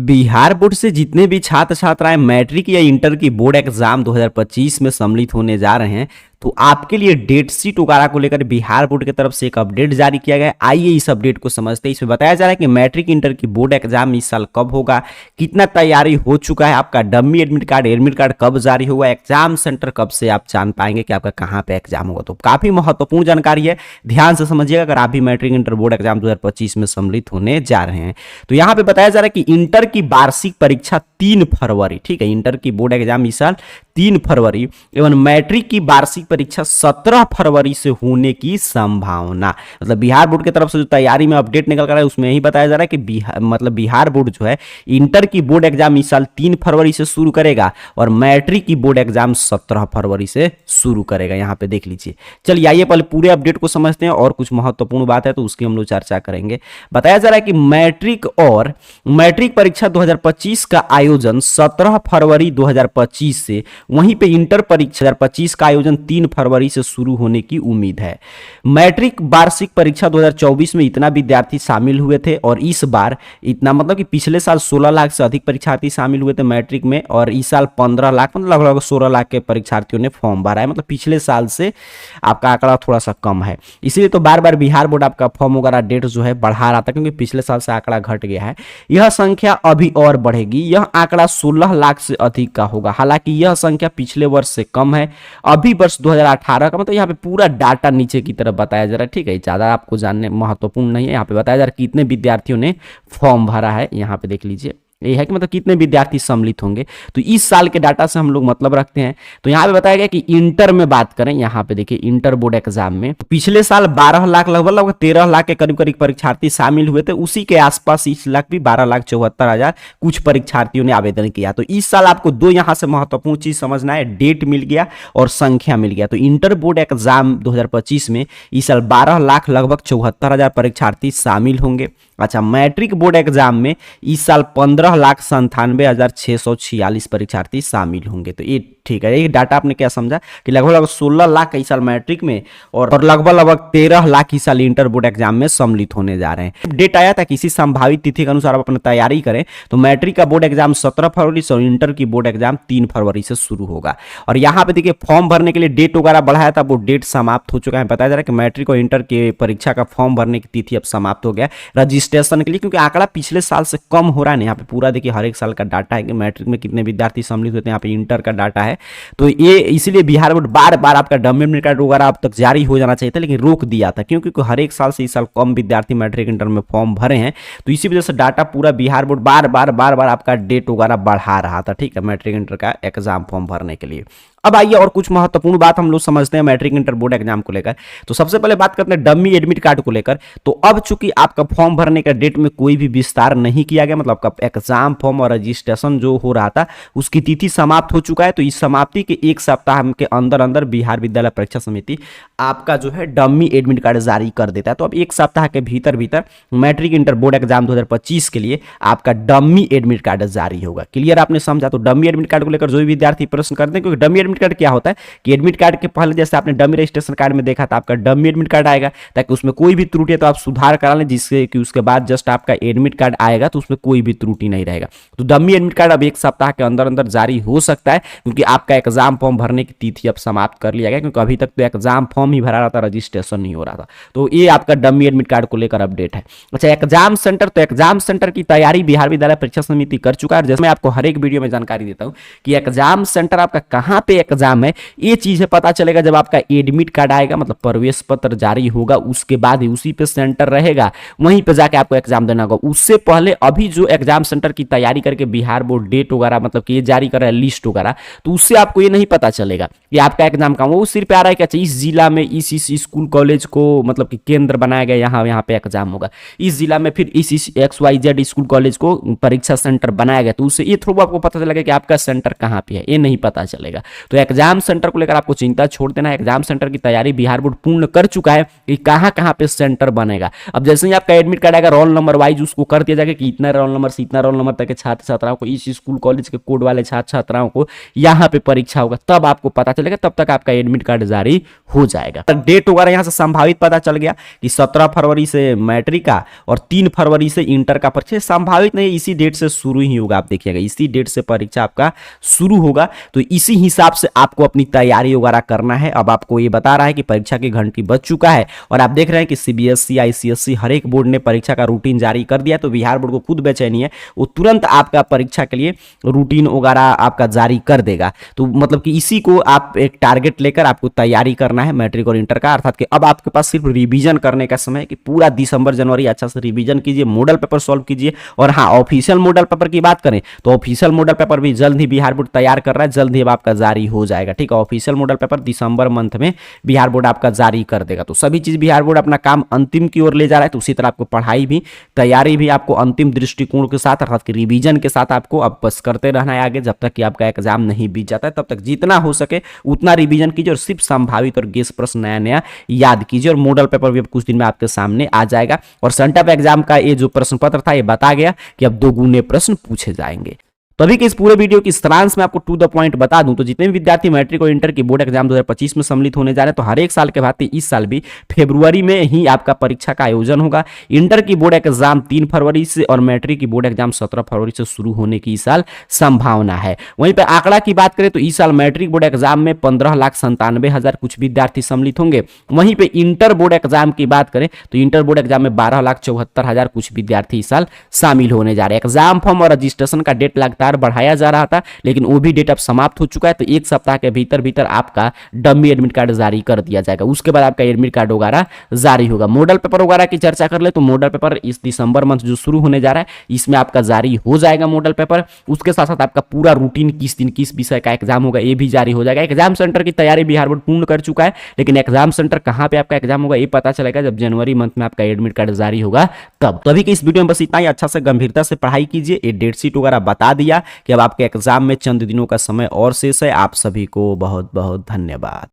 Bihar board से जितने भी छात्र छात्राएं मैट्रिक या इंटर की बोर्ड एग्जाम 2025 में सम्मिलित होने जा रहे हैं, तो आपके लिए डेट शीट वगैरह को लेकर बिहार बोर्ड की तरफ से एक अपडेट जारी किया गया है। आइए इस अपडेट को समझते हैं। इसमें बताया जा रहा है कि मैट्रिक इंटर की बोर्ड एग्जाम इस साल कब होगा, कितना तैयारी हो चुका है, आपका डमी एडमिट कार्ड कब जारी होगा, एग्जाम सेंटर कब से आप जान पाएंगे कि आपका कहां पे एग्जाम होगा। तो काफी महत्वपूर्ण जानकारी है, ध्यान से समझिएगा अगर आप भी मैट्रिक इंटर बोर्ड एग्जाम 2025 में सम्मिलित होने जा रहे हैं। तो यहां पे बताया जा रहा है कि इंटर की वार्षिक परीक्षा 3 फरवरी, ठीक है, इंटर की बोर्ड एग्जाम इस साल 3 फरवरी एवं मैट्रिक की वार्षिक परीक्षा 17 फरवरी से होने की संभावना। मतलब बिहार बोर्ड की तरफ से जो तैयारी में अपडेट निकल कर रहा है उसमें यही बताया जा रहा है कि बिहार बोर्ड जो है इंटर की बोर्ड एग्जाम इस साल 3 फरवरी से शुरू करेगा और मैट्रिक की बोर्ड एग्जाम 17 फरवरी से शुरू करेगा। यहां पे देख लीजिए। चलिए आइए पहले पूरे अपडेट को समझते हैं और कुछ महत्वपूर्ण बात है तो उसकी हम लोग चर्चा करेंगे। बताया जा रहा है कि मैट्रिक परीक्षा 2025 का आयोजन 17 फरवरी 2025 से, वहीं पे इंटर परीक्षा 2025 का आयोजन 3 फरवरी से शुरू होने की उम्मीद है। मैट्रिक वार्षिक परीक्षा 2024 में इतना विद्यार्थी शामिल हुए थे और इस बार इतना, मतलब कि पिछले साल 16 लाख से अधिक परीक्षार्थी शामिल हुए थे मैट्रिक में और इस साल 15 लाख, मतलब लगभग 16 लाख के परीक्षार्थियों ने फॉर्म भरा है। मतलब पिछले साल से आपका आंकड़ा थोड़ा सा कम है, इसीलिए तो बार बार बिहार बोर्ड आपका फॉर्म वगैरह डेट जो है बढ़ा रहा था, क्योंकि पिछले साल से आंकड़ा घट गया है। यह संख्या अभी और बढ़ेगी, यह आंकड़ा 16 लाख से अधिक का होगा। हालांकि यह संख्या पिछले वर्ष से कम है, अभी वर्ष 2018 का, मतलब यहाँ पे पूरा डाटा नीचे की तरफ बताया जा रहा है, ठीक है, ज्यादा आपको जानने महत्वपूर्ण नहीं है। यहाँ पे बताया जा रहा है कितने विद्यार्थियों ने फॉर्म भरा है, यहाँ पे देख लीजिए। ये है कि मतलब कितने विद्यार्थी सम्मिलित होंगे, तो इस साल के डाटा से हम लोग मतलब रखते हैं। तो यहाँ पे बताया गया कि इंटर में बात करें, यहाँ पे देखिए इंटर बोर्ड एग्जाम में तो पिछले साल 12 लाख लगभग 13 लाख के करीब करीब परीक्षार्थी शामिल हुए थे, उसी के आसपास इस लाख भी 12,74,000 कुछ परीक्षार्थियों ने आवेदन किया। तो इस साल आपको दो यहाँ से महत्वपूर्ण चीज समझना है, डेट मिल गया और संख्या मिल गया। तो इंटर बोर्ड एग्जाम 2025 में इस साल 12 लाख लगभग 74,000 परीक्षार्थी शामिल होंगे। अच्छा, मैट्रिक बोर्ड एग्जाम में इस साल 15,97,646 परीक्षार्थी शामिल होंगे। तो ये ठीक है, ये डाटा आपने क्या समझा कि लगभग 16 लाख इस साल मैट्रिक में और लगभग 13 लाख इस साल इंटर बोर्ड एग्जाम में सम्मिलित होने जा रहे हैं। डेट आया था किसी संभावित तिथि के अनुसार आप अपनी तैयारी करें तो मैट्रिक का बोर्ड एग्जाम 17 फरवरी से और इंटर की बोर्ड एग्जाम 3 फरवरी से शुरू होगा। और यहाँ पे देखिए फॉर्म भरने के लिए डेट वगैरह बढ़ाया था, वो डेट समाप्त हो चुका है। बताया जा रहा है कि मैट्रिक और इंटर की परीक्षा का फॉर्म भरने की तिथि अब समाप्त हो गया रजिस्ट्रेशन के लिए, क्योंकि आंकड़ा पिछले साल से कम हो रहा है। यहाँ पे पूरा देखिए हर एक साल का डाटा है कि मैट्रिक में कितने विद्यार्थी सम्मिलित होते हैं, यहाँ पे इंटर का डाटा है। तो ये इसलिए बिहार बोर्ड बार बार आपका डमी एडमिट कार्ड वगैरह अब तक जारी हो जाना चाहिए था, लेकिन रोक दिया था क्योंकि हर एक साल से इस साल कम विद्यार्थी मैट्रिक इंटर में फॉर्म भरे हैं। तो इसी वजह से डाटा पूरा बिहार बोर्ड बार बार आपका डेट वगैरह बढ़ा रहा था, ठीक है, मैट्रिक इंटर का एग्जाम फॉर्म भरने के लिए। अब आइए और कुछ महत्वपूर्ण बात हम लोग समझते हैं मैट्रिक इंटर बोर्ड एग्जाम को लेकर। तो सबसे पहले बात करते हैं डमी एडमिट कार्ड को लेकर। तो अब चूंकि आपका फॉर्म भरने का डेट में कोई भी विस्तार नहीं किया गया, मतलब आपका एग्जाम फॉर्म और रजिस्ट्रेशन जो हो रहा था उसकी तिथि समाप्त हो चुका है। तो इस समाप्ति के एक सप्ताह के अंदर बिहार विद्यालय परीक्षा समिति आपका जो है डमी एडमिट कार्ड जारी कर देता है। तो अब एक सप्ताह के भीतर मैट्रिक इंटर बोर्ड एग्जाम 2025 के लिए आपका डमी एडमिट कार्ड जारी होगा। क्लियर, आपने समझा। तो डमी एडमिट कार्ड को लेकर जो भी विद्यार्थी प्रश्न करते हैं, क्योंकि डमी एडमिट कार्ड क्या होता है कि एडमिट कार्ड के पहले जैसे आपने डमी रजिस्ट्रेशन कार्ड में देखा था आपका डमी एडमिट कार्ड आएगा, ताकि उसमें कोई भी त्रुटि है तो आप सुधार करा लें, जिससे कि उसके बाद जस्ट आपका एडमिट कार्ड आएगा तो उसमें कोई भी त्रुटि नहीं रहेगा। तो डमी एडमिट कार्ड अब एक सप्ताह के अंदर जारी हो सकता है, क्योंकि आपका एग्जाम फॉर्म भरने की तिथि अब समाप्त कर लिया गया, क्योंकि अभी तक तो एग्जाम फॉर्म ही भरा रहा था, रजिस्ट्रेशन नहीं हो रहा था। तो ये आपका डमी एडमिट कार्ड को लेकर अपडेट है। अच्छा, एग्जाम सेंटर, तो एग्जाम सेंटर की तैयारी बिहार विद्यालय परीक्षा समिति कर चुका है। जैसे मैं आपको हर एक वीडियो में जानकारी देता हूं कि एग्जाम सेंटर आपका कहां पे एग्जाम है, ये चीजें पता चलेगा जब आपका एडमिट कार्ड आएगा, मतलब प्रवेश पत्र जारी होगा, उसके बाद ही उसी पे सेंटर रहेगा, वहीं पे जाके आपको एग्जाम देना होगा। उससे पहले अभी जो एग्जाम सेंटर की तैयारी करके बिहार बोर्ड डेट वगैरह मतलब कि ये जारी कर रहा है लिस्ट वगैरह, तो उससे आपको ये नहीं पता चलेगा कि आपका एग्जाम कहाँ, वो सिर्फ आ रहा है कि अच्छा इस जिला में इस स्कूल कॉलेज को मतलब कि केंद्र बनाया गया, यहाँ पे एग्जाम होगा, इस जिला में फिर इस XYZ स्कूल कॉलेज को परीक्षा सेंटर बनाया गया, तो उससे ये थ्रू आपको पता चलेगा कि आपका सेंटर कहाँ पे है, ये नहीं पता चलेगा। तो एग्जाम सेंटर को लेकर आपको चिंता छोड़ देना है। एग्जाम सेंटर की तैयारी बिहार बोर्ड पूर्ण कर चुका है कि कहां कहां पे सेंटर बनेगा। अब जैसे ही आपका एडमिट कार्ड आएगा रोल नंबर वाइज उसको कर दिया जाएगा कि इतना रोल नंबर से इतना रोल नंबर तक के छात्र छात्राओं को, इस स्कूल कॉलेज के कोड वाले छात्र छात्राओं को यहाँ पे परीक्षा होगा, तब आपको पता चलेगा, तब तक आपका एडमिट कार्ड जारी हो जाएगा। डेट वगैरह यहाँ से संभावित पता चल गया कि 17 फरवरी से मैट्रिक का और 3 फरवरी से इंटर का परीक्षा। संभावित नहीं, इसी डेट से शुरू ही होगा। आप देखिएगा इसी डेट से परीक्षा आपका शुरू होगा, तो इसी हिसाब से आपको अपनी तैयारी वगैरह करना है। अब आपको ये बता रहा है कि परीक्षा की घंटी बज चुका है और आप देख रहे हैं कि सीबीएसई, आईसीएसई हर एक बोर्ड ने परीक्षा का रूटीन जारी कर दिया। तो बिहार बोर्ड को खुद बेचैनी है, वो तुरंत आपका परीक्षा के लिए रूटीन वगैरह आपका जारी कर देगा। तो मतलब कि इसी को आप एक टारगेट लेकर आपको तैयारी करना है मैट्रिक और इंटर का, अर्थात कि अब आपके पास सिर्फ रिवीजन करने का समय है कि पूरा दिसंबर जनवरी अच्छा से रिवीजन कीजिए, मॉडल पेपर सॉल्व कीजिए। और हाँ, ऑफिशियल मॉडल पेपर की बात करें तो ऑफिशियल मॉडल पेपर भी जल्द ही बिहार बोर्ड तैयार कर रहा है, जल्द ही अब आपका जारी हो जाएगा। ठीक है, ऑफिशियल मॉडल पेपर दिसंबर मंथ में बिहार बोर्ड आपका जारी कर देगा। तो सभी चीज बिहार बोर्ड अपना काम अंतिम की ओर ले जा रहा है। तो उसी तरह आपको पढ़ाई भी, तैयारी भी आपको अंतिम दृष्टिकोण के साथ अर्थात कि रिवीजन के साथ आपको अब बस करते रहना है आगे, जब तक कि आपका एग्जाम नहीं बीत जाता है। तब तक जितना हो सके उतना रिवीजन कीजिए और सिर्फ संभावित और गेस प्रश्न नया नया याद कीजिए। और मॉडल पेपर भी अब कुछ दिन में आपके सामने आ जाएगा। और सेंटअप एग्जाम का ये जो प्रश्न पत्र था ये बता गया कि अब 2 गुने प्रश्न पूछे जाएंगे। तो अभी के इस पूरे वीडियो की सारांश में आपको टू द पॉइंट बता दूं तो जितने भी विद्यार्थी मैट्रिक और इंटर की बोर्ड एग्जाम 2025 में सम्मिलित होने जा रहे हैं, तो हर एक साल के भांति इस साल भी फरवरी में ही आपका परीक्षा का आयोजन होगा। इंटर की बोर्ड एग्जाम 3 फरवरी से और मैट्रिक की बोर्ड एग्जाम 17 फरवरी से शुरू होने की इस साल संभावना है। वहीं पर आंकड़ा की बात करें तो इस साल मैट्रिक बोर्ड एग्जाम में 15,97,000 कुछ विद्यार्थी सम्मिलित होंगे। वहीं पर इंटर बोर्ड एग्जाम की बात करें तो इंटर बोर्ड एग्जाम में 12,74,000 कुछ विद्यार्थी इस साल शामिल होने जा रहे हैं। एग्जाम फॉर्म और रजिस्ट्रेशन का डेट लगातार बढ़ाया जा रहा था, लेकिन वो भी डेट अब समाप्त हो चुका है। तो एक सप्ताह के भीतर भीतर आपका डमी एडमिट कार्ड जारी कर दिया जाएगा। उसके बाद आपका एडमिट कार्ड वगैरह जारी होगा। मॉडल पेपर वगैरह की चर्चा कर ले तो मॉडल पेपर इस दिसंबर मंथ जो शुरू होने जा रहा है इसमें आपका जारी हो जाएगा मॉडल पेपर। उसके साथ साथ आपका पूरा रूटीन किस दिन किस विषय का एग्जाम होगा ये भी जारी हो जाएगा। एग्जाम सेंटर की तैयारी बिहार बोर्ड पूर्ण कर चुका है, लेकिन एग्जाम सेंटर कहां पे आपका एग्जाम होगा ये पता चलेगा जब जनवरी मंथ में आपका एडमिट कार्ड जारी होगा तब। तो अभी के इस वीडियो में बस इतना ही। अच्छा से गंभीरता से पढ़ाई कीजिए। ये डेट शीट वगैरह बता दिया कि अब आपके एग्जाम में चंद दिनों का समय और शेष है। आप सभी को बहुत बहुत धन्यवाद।